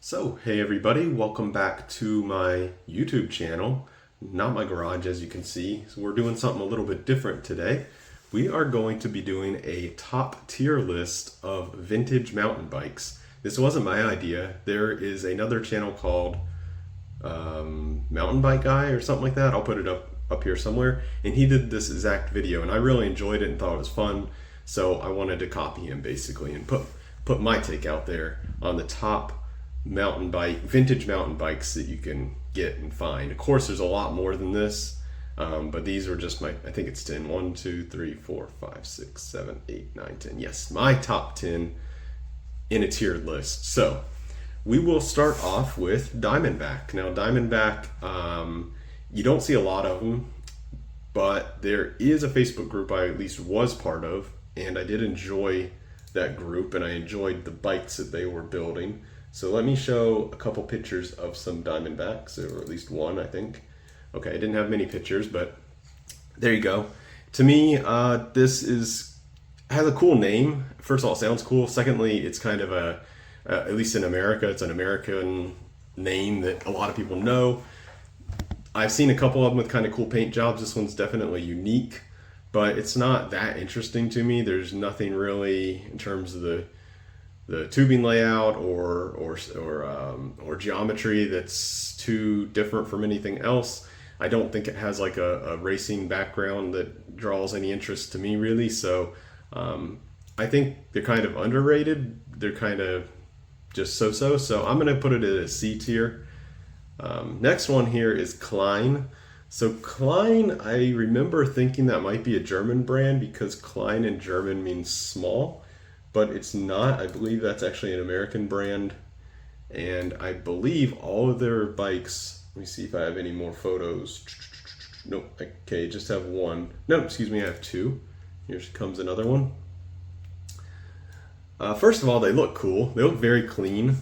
So, hey everybody, welcome back to my YouTube channel. Not my garage, as you can see. So we're doing something a little bit different today. We are going to be doing a top tier list of vintage mountain bikes. This wasn't my idea. There is another channel called Mountain Bike Guy or something like that. I'll put it up here somewhere. And he did this exact video and I really enjoyed it and thought it was fun. So I wanted to copy him basically and put my take out there on the top vintage mountain bikes that you can get and find. Of course, there's a lot more than this, but these were just I think it's 10. 1, 2, 3, 4, 5, 6, 7, 8, 9, 10. Yes, my top 10 in a tiered list. So we will start off with Diamondback. Now, Diamondback, you don't see a lot of them, but there is a Facebook group I at least was part of, and I did enjoy that group, and I enjoyed the bikes that they were building. So let me show a couple pictures of some Diamondbacks, or at least one, I think. Okay, I didn't have many pictures, but there you go. To me, this has a cool name. First of all, it sounds cool. Secondly, it's kind of at least in America, it's an American name that a lot of people know. I've seen a couple of them with kind of cool paint jobs. This one's definitely unique, but it's not that interesting to me. There's nothing really in terms of the tubing layout or geometry that's too different from anything else. I don't think it has like a racing background that draws any interest to me really. So I think they're kind of underrated. They're kind of just so-so. So I'm going to put it at a C tier. Next one here is Klein. So Klein, I remember thinking that might be a German brand because Klein in German means small. But it's not. I believe that's actually an American brand. And I believe all of their bikes, let me see if I have any more photos. Nope, okay, just have one. No, excuse me, I have two. Here comes another one. First of all, they look cool. They look very clean.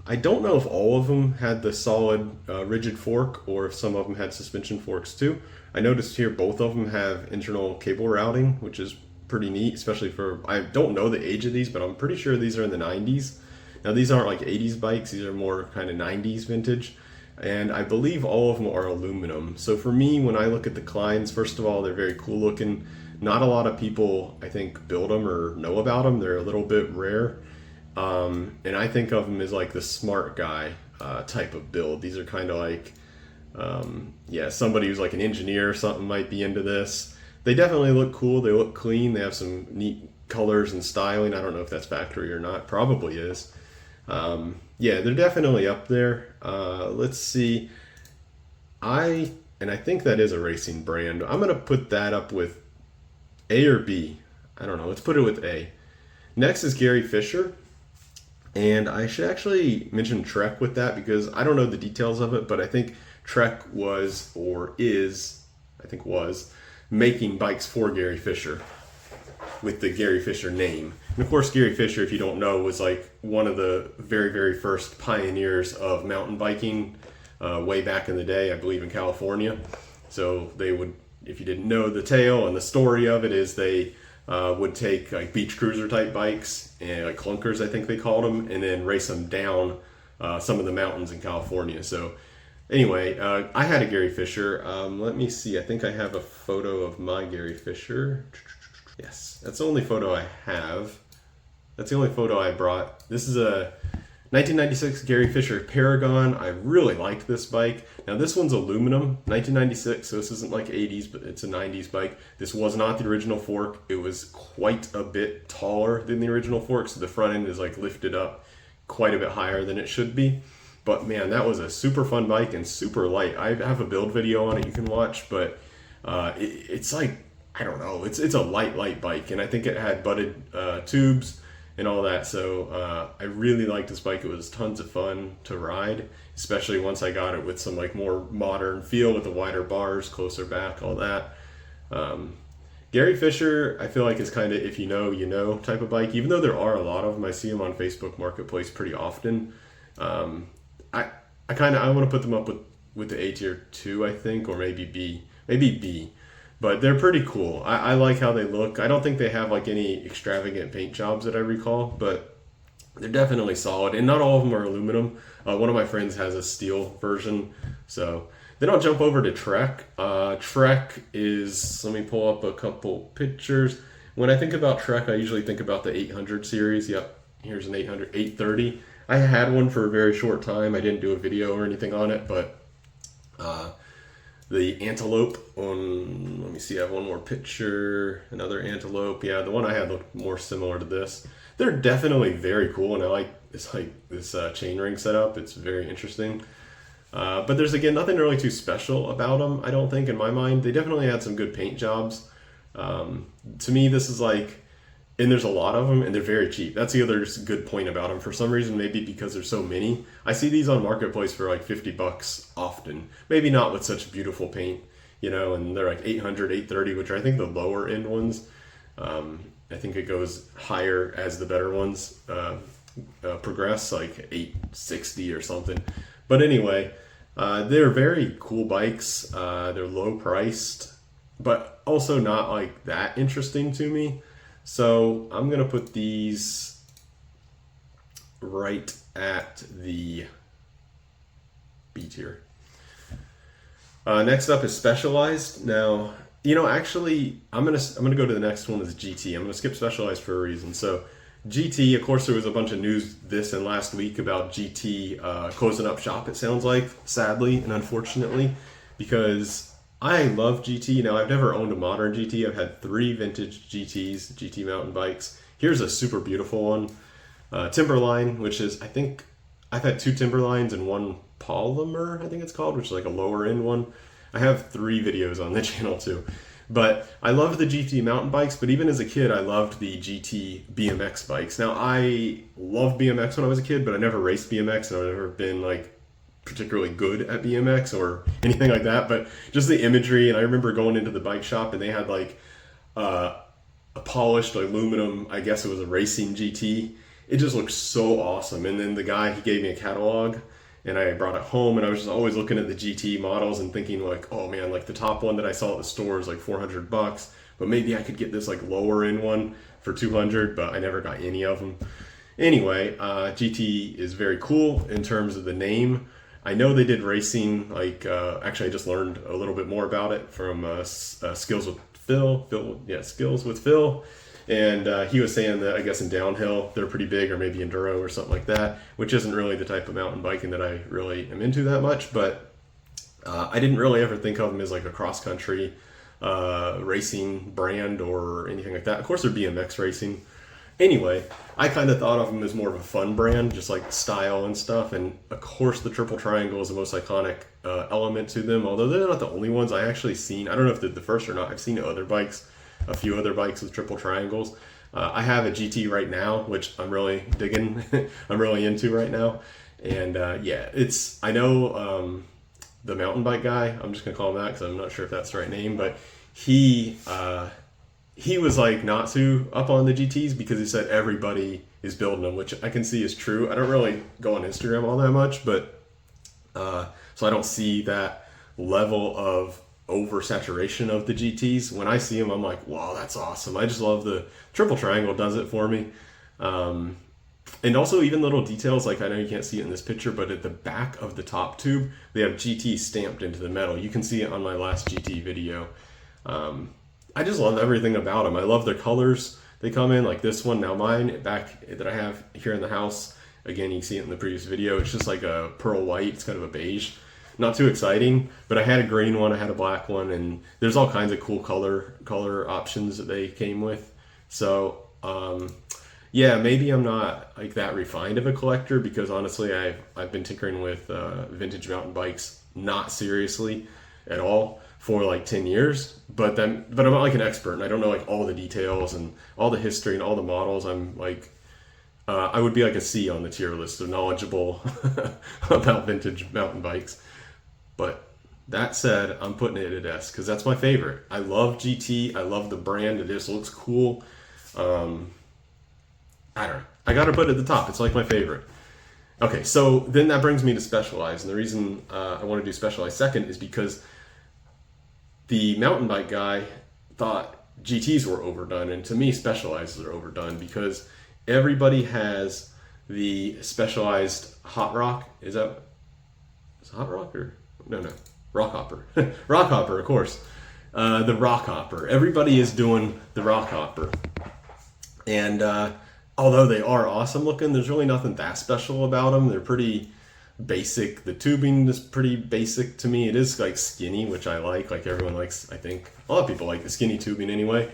I don't know if all of them had the solid rigid fork or if some of them had suspension forks too. I noticed here both of them have internal cable routing, which is pretty neat, especially for, I don't know the age of these, but I'm pretty sure these are in the 90s. Now these aren't like 80s bikes, these are more kind of 90s vintage, and I believe all of them are aluminum. So for me, when I look at the Kleins, first of all, they're very cool looking. Not a lot of people, I think, build them or know about them. They're a little bit rare, and I think of them as like the smart guy type of build. These are kind of like, somebody who's like an engineer or something might be into this. They definitely look cool. They look clean. They have some neat colors and styling. I don't know if that's factory or not. Probably is. Yeah, they're definitely up there. Let's see. I think that is a racing brand. I'm going to put that up with A or B. I don't know. Let's put it with A. Next is Gary Fisher. And I should actually mention Trek with that because I don't know the details of it, but I think Trek was making bikes for Gary Fisher with the Gary Fisher name. And of course, Gary Fisher, if you don't know, was like one of the very, very first pioneers of mountain biking way back in the day, I believe in California. So they would, if you didn't know the tale and the story of it, is they would take like beach cruiser type bikes and like clunkers, I think they called them, and then race them down some of the mountains in California. So anyway, I had a Gary Fisher. Let me see. I think I have a photo of my Gary Fisher. Yes, that's the only photo I have. That's the only photo I brought. This is a 1996 Gary Fisher Paragon. I really like this bike. Now this one's aluminum, 1996, so this isn't like 80s, but it's a 90s bike. This was not the original fork. It was quite a bit taller than the original fork, so the front end is like lifted up quite a bit higher than it should be. But man, that was a super fun bike and super light. I have a build video on it you can watch, but it's like, I don't know, it's a light bike, and I think it had butted tubes and all that. So I really liked this bike. It was tons of fun to ride, especially once I got it with some like more modern feel with the wider bars, closer back, all that. Gary Fisher, I feel like is kind of if you know, you know type of bike, even though there are a lot of them. I see them on Facebook Marketplace pretty often. I want to put them up with the A tier 2, I think, or maybe B, but they're pretty cool. I like how they look. I don't think they have like any extravagant paint jobs that I recall, but They're definitely solid, and not all of them are aluminum. One of my friends has a steel version. So then I'll jump over to Trek. Trek is, let me pull up a couple pictures. When I think about Trek, I usually think about the 800 series. Yep, here's an 830. I had one for a very short time. I didn't do a video or anything on it, but the Antelope on, let me see, I have one more picture, another Antelope. Yeah, the one I had looked more similar to this. They're definitely very cool, and I like this chain ring setup. It's very interesting. But there's, again, nothing really too special about them, I don't think, in my mind. They definitely had some good paint jobs. To me, this is like, and there's a lot of them, and they're very cheap. That's the other good point about them. For some reason, maybe because there's so many, I see these on Marketplace for like $50 often. Maybe not with such beautiful paint, you know, and they're like 800, 830, which are, I think, the lower end ones. I think it goes higher as the better ones progress, like 860 or something. But anyway, they're very cool bikes. They're low priced, but also not like that interesting to me. So I'm going to put these right at the B tier. Next up is Specialized. Now, you know, actually, I'm gonna go to the next one is GT. I'm gonna skip Specialized for a reason. So GT, of course, there was a bunch of news this and last week about GT closing up shop, it sounds like, sadly and unfortunately, because I love GT. Now, I've never owned a modern GT. I've had 3 vintage GTs, GT mountain bikes. Here's a super beautiful one. Timberline, which is, I think, I've had 2 Timberlines and 1 Polymer, I think it's called, which is like a lower end one. I have 3 videos on the channel too. But I love the GT mountain bikes, but even as a kid, I loved the GT BMX bikes. Now, I loved BMX when I was a kid, but I never raced BMX, and I've never been like particularly good at BMX or anything like that. But just the imagery, and I remember going into the bike shop, and they had like a polished aluminum, I guess it was a racing GT. It just looked so awesome. And then the guy, he gave me a catalog, and I brought it home, and I was just always looking at the GT models and thinking like, oh man, like the top one that I saw at the store is like $400, but maybe I could get this like lower end one for $200, but I never got any of them. Anyway, GT is very cool in terms of the name. I know they did racing, like, actually I just learned a little bit more about it from Skills with Phil. Skills with Phil. And he was saying that, I guess, in downhill, they're pretty big, or maybe enduro or something like that, which isn't really the type of mountain biking that I really am into that much. But I didn't really ever think of them as like a cross-country racing brand or anything like that. Of course, they're BMX racing. Anyway, I kind of thought of them as more of a fun brand, just like style and stuff. And of course, the triple triangle is the most iconic element to them, although they're not the only ones. I actually seen, I don't know if they're the first or not, I've seen other bikes, a few other bikes with triple triangles. I have a GT right now, which I'm really digging. I'm really into right now. And yeah, it's, I know the mountain bike guy, I'm just gonna call him that because I'm not sure if that's the right name, but he was like not too up on the GTs because he said everybody is building them, which I can see is true. I don't really go on Instagram all that much, but so I don't see that level of oversaturation of the GTs. When I see them, I'm like, wow, that's awesome. I just love the triple triangle, does it for me. And also even little details, like I know you can't see it in this picture, but at the back of the top tube, they have GT stamped into the metal. You can see it on my last GT video. I just love everything about them. I love their colors they come in, like this one. Now mine, back that I have here in the house, again, you can see it in the previous video, it's just like a pearl white. It's kind of a beige. Not too exciting, but I had a green one, I had a black one, and there's all kinds of cool color options that they came with. So yeah, maybe I'm not like that refined of a collector, because honestly I've been tinkering with vintage mountain bikes not seriously at all for like 10 years, but I'm not like an expert, and I don't know like all the details and all the history and all the models. I'm like I would be like a C on the tier list of knowledgeable about vintage mountain bikes. But that said, I'm putting it at S because that's my favorite. I love GT. I love the brand. It just looks cool. I don't know. I got to put it at the top. It's like my favorite. Okay, so then that brings me to Specialized. And the reason I want to do Specialized second is because the mountain bike guy thought GTs were overdone. And to me, Specialized are overdone because everybody has the Specialized Hot Rock. Is it Hot Rock or no? Rock Hopper. Rock Hopper, of course. The Rock Hopper. Everybody is doing the Rock Hopper. And although they are awesome looking, there's really nothing that special about them. They're pretty basic. The tubing is pretty basic to me. It is like skinny, which I like. Like everyone likes, I think. A lot of people like the skinny tubing anyway.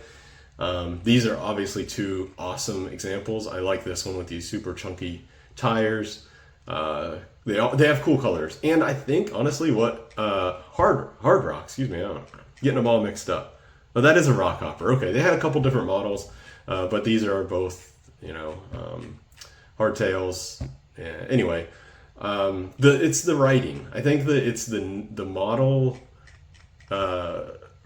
These are obviously two awesome examples. I like this one with these super chunky tires. They have cool colors. And I think, honestly, what Hard Rock, excuse me, I'm getting them all mixed up. But that is a Rock Hopper. Okay, they had a couple different models, but these are both, hardtails. Yeah, anyway, it's the writing. I think that it's the model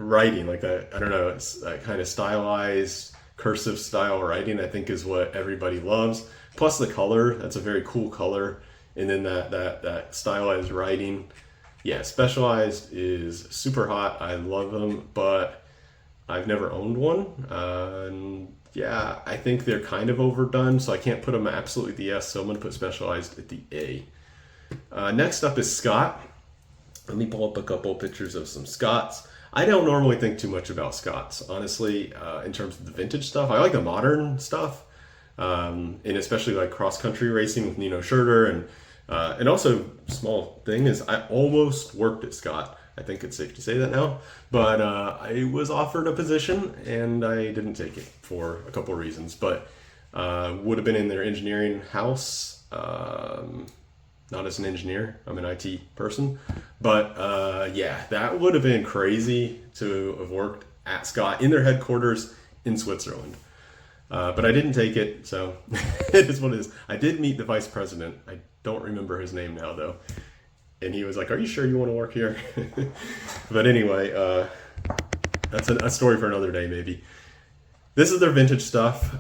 writing, like that, I don't know, it's that kind of stylized cursive style writing, I think is what everybody loves. Plus the color, that's a very cool color. And then that stylized writing. Yeah, Specialized is super hot. I love them, but I've never owned one. And yeah, I think they're kind of overdone, so I can't put them absolutely at the S, so I'm going to put Specialized at the A. Next up is Scott. Let me pull up a couple pictures of some Scotts. I don't normally think too much about Scotts, honestly, in terms of the vintage stuff. I like the modern stuff, and especially like cross-country racing with Nino Schurter. And also, small thing is, I almost worked at Scott. I think it's safe to say that now. But I was offered a position, and I didn't take it for a couple of reasons. But would have been in their engineering house. Not as an engineer. I'm an IT person. But yeah, that would have been crazy to have worked at Scott in their headquarters in Switzerland. But I didn't take it, so it is what it is. I did meet the vice president. I don't remember his name now, though. And he was like, "Are you sure you want to work here?" But anyway, that's a story for another day, maybe. This is their vintage stuff.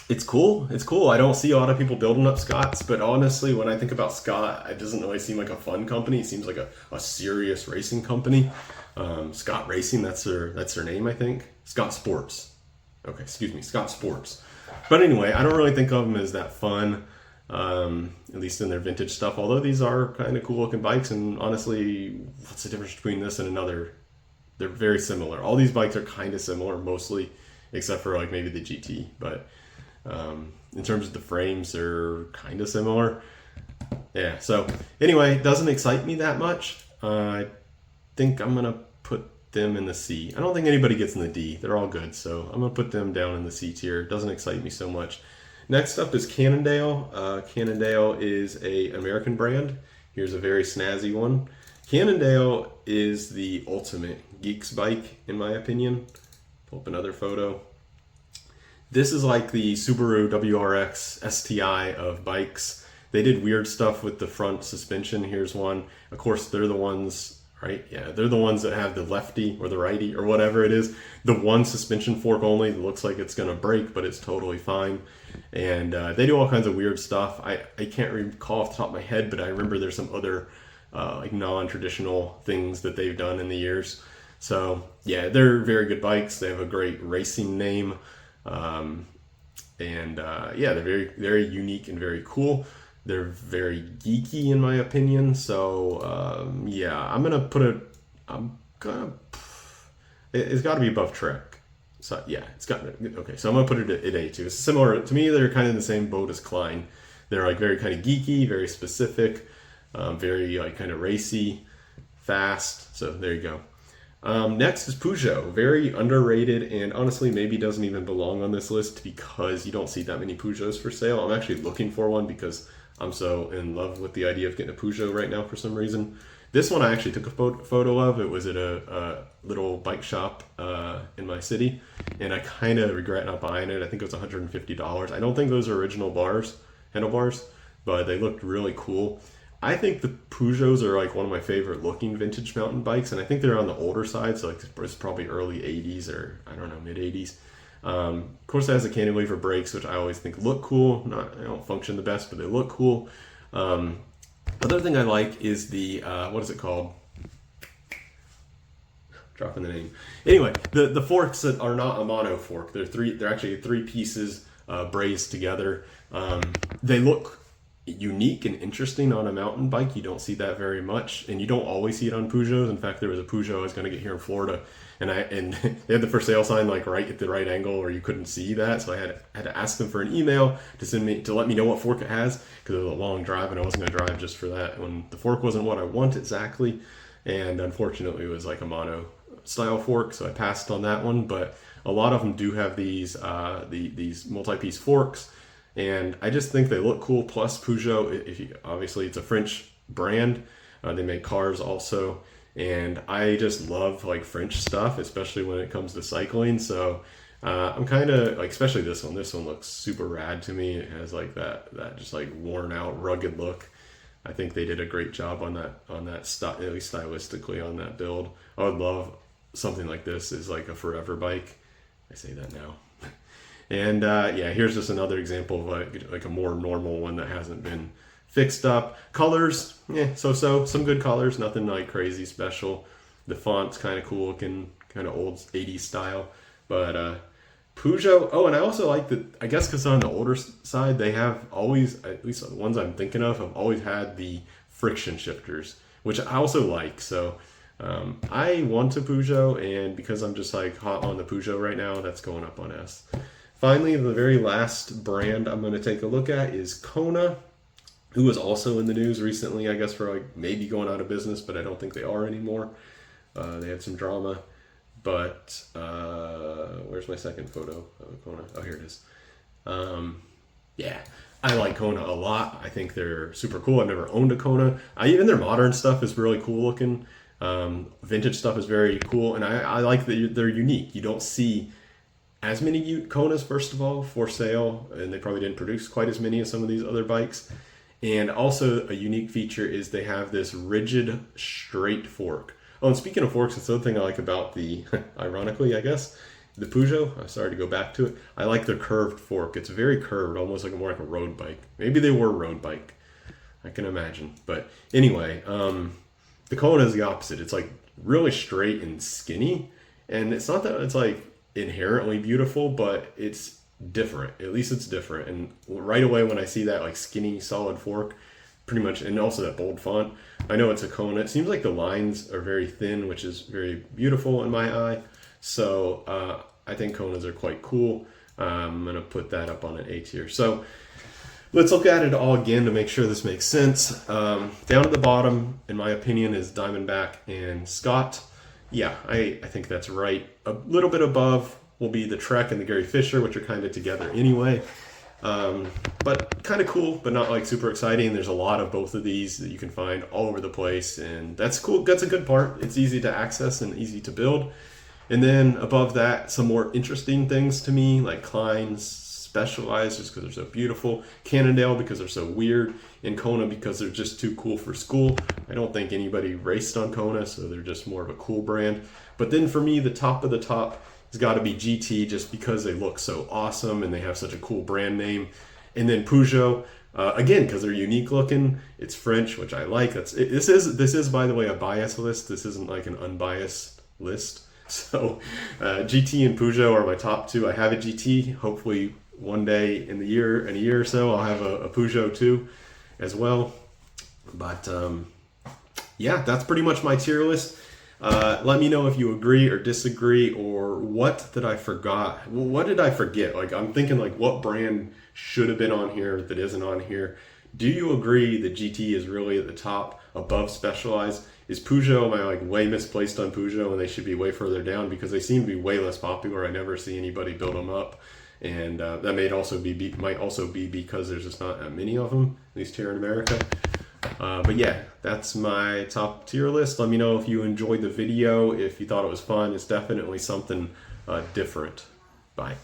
It's cool. It's cool. I don't see a lot of people building up Scotts, but honestly, when I think about Scott, it doesn't really seem like a fun company. It seems like a serious racing company. Scott Racing, that's their name, I think. Scott Sports. Okay, excuse me, Scott Sports. But anyway, I don't really think of them as that fun, at least in their vintage stuff, although these are kind of cool looking bikes, and honestly, what's the difference between this and another? They're very similar. All these bikes are kind of similar, mostly, except for like maybe the GT, but in terms of the frames, they're kind of similar. Yeah, so anyway, it doesn't excite me that much. I think I'm going to put them in the C. I don't think anybody gets in the D. They're all good, so I'm going to put them down in the C tier. It doesn't excite me so much. Next up is Cannondale. Cannondale is an American brand. Here's a very snazzy one. Cannondale is the ultimate geek's bike, in my opinion. Pull up another photo. This is like the Subaru WRX STI of bikes. They did weird stuff with the front suspension. Here's one. Of course, they're the ones, right? Yeah, they're the ones that have the lefty or the righty or whatever it is. The one suspension fork only that looks like it's going to break, but it's totally fine. And they do all kinds of weird stuff. I can't recall off the top of my head, but I remember there's some other like non-traditional things that they've done in the years. So yeah, they're very good bikes. They have a great racing name. Yeah, they're very, very unique and very cool. They're very geeky in my opinion. So, yeah, it's got to be above Trek. So yeah, okay. So I'm going to put it at A too. It's similar to me. They're kind of in the same boat as Klein. They're like very kind of geeky, very specific, very like kind of racy, fast. So there you go. Next is Peugeot, very underrated, and honestly maybe doesn't even belong on this list because you don't see that many Peugeots for sale. I'm actually looking for one because I'm so in love with the idea of getting a Peugeot right now for some reason. This one I actually took a photo of. It was at a little bike shop in my city, and I kind of regret not buying it. I think it was $150. I don't think those are original handlebars, but they looked really cool. I think the Peugeots are like one of my favorite looking vintage mountain bikes, and I think they're on the older side, so like it's probably early 80s or I don't know, mid 80s. Of course, it has a cantilever brakes, which I always think look cool. They don't function the best, but they look cool. Other thing I like is the what is it called? Dropping the name. Anyway, the forks that are not a mono fork. They're actually three pieces brazed together. They look unique and interesting on a mountain bike. You don't see that very much, and you don't always see it on Peugeots. In fact, there was a Peugeot I was going to get here in Florida, and they had the for sale sign like right at the right angle where you couldn't see that. So I had to ask them for an email to let me know what fork it has, because it was a long drive and I wasn't going to drive just for that when the fork wasn't what I want exactly. And unfortunately, it was like a mono style fork, so I passed on that one. But a lot of them do have these multi-piece forks. And I just think they look cool. Plus Peugeot, obviously it's a French brand. They make cars also. And I just love like French stuff, especially when it comes to cycling. So I'm kind of like, especially this one. This one looks super rad to me. It has like that just like worn out, rugged look. I think they did a great job on that at least stylistically on that build. I would love something like this as like a forever bike. I say that now. And yeah, here's just another example of like a more normal one that hasn't been fixed up. Colors, yeah, so some good colors, nothing like crazy special. The font's kind of cool looking, kind of old 80s style. But Peugeot, oh, and I also like that, I guess because on the older side, they have always, at least the ones I'm thinking of, have always had the friction shifters, which I also like. So I want a Peugeot, and because I'm just like hot on the Peugeot right now, that's going up on S. Finally, the very last brand I'm going to take a look at is Kona, who was also in the news recently, I guess, for like maybe going out of business, but I don't think they are anymore. They had some drama. But where's my second photo of Kona? Oh, here it is. Yeah, I like Kona a lot. I think they're super cool. I've never owned a Kona. Even their modern stuff is really cool looking. Vintage stuff is very cool, and I like that they're unique. You don't see as many Konas, first of all, for sale, and they probably didn't produce quite as many as some of these other bikes. And also a unique feature is they have this rigid straight fork. Oh, and speaking of forks, it's the other thing I like about the, ironically, I guess, the Peugeot. I'm sorry to go back to it. I like their curved fork. It's very curved, almost like more like a road bike. Maybe they were road bike. I can imagine. But anyway, the Kona is the opposite. It's like really straight and skinny. And it's not that it's like inherently beautiful, but it's different. At least it's different. And right away when I see that like skinny solid fork, pretty much, and also that bold font, I know it's a Kona. It seems like the lines are very thin, which is very beautiful in my eye. So I think Konas are quite cool. I'm gonna put that up on an A tier. So let's look at it all again to make sure this makes sense. Down at the bottom, in my opinion, is Diamondback and Scott. Yeah, I think that's right. A little bit above will be the Trek and the Gary Fisher, which are kind of together anyway. But kind of cool, but not like super exciting. There's a lot of both of these that you can find all over the place, and that's cool. That's a good part. It's easy to access and easy to build. And then above that, some more interesting things to me, like Klein's Specialized, just because they're so beautiful, Cannondale because they're so weird, and Kona because they're just too cool for school. I don't think anybody raced on Kona, so they're just more of a cool brand. But then for me, the top of the top has got to be GT, just because they look so awesome and they have such a cool brand name. And then Peugeot, again, because they're unique looking. It's French, which I like. This is, by the way, a bias list. This isn't like an unbiased list. So GT and Peugeot are my top two. I have a GT. Hopefully one day in a year or so, I'll have a Peugeot too as well. But yeah, that's pretty much my tier list. Let me know if you agree or disagree, or what did I forgot? What did I forget? Like, I'm thinking like what brand should have been on here that isn't on here. Do you agree that GT is really at the top above Specialized? Is Peugeot, am I like way misplaced on Peugeot and they should be way further down because they seem to be way less popular? I never see anybody build them up. And that might also be because there's just not that many of them, at least here in America. But yeah, that's my top tier list. Let me know if you enjoyed the video, if you thought it was fun. It's definitely something different. Bye.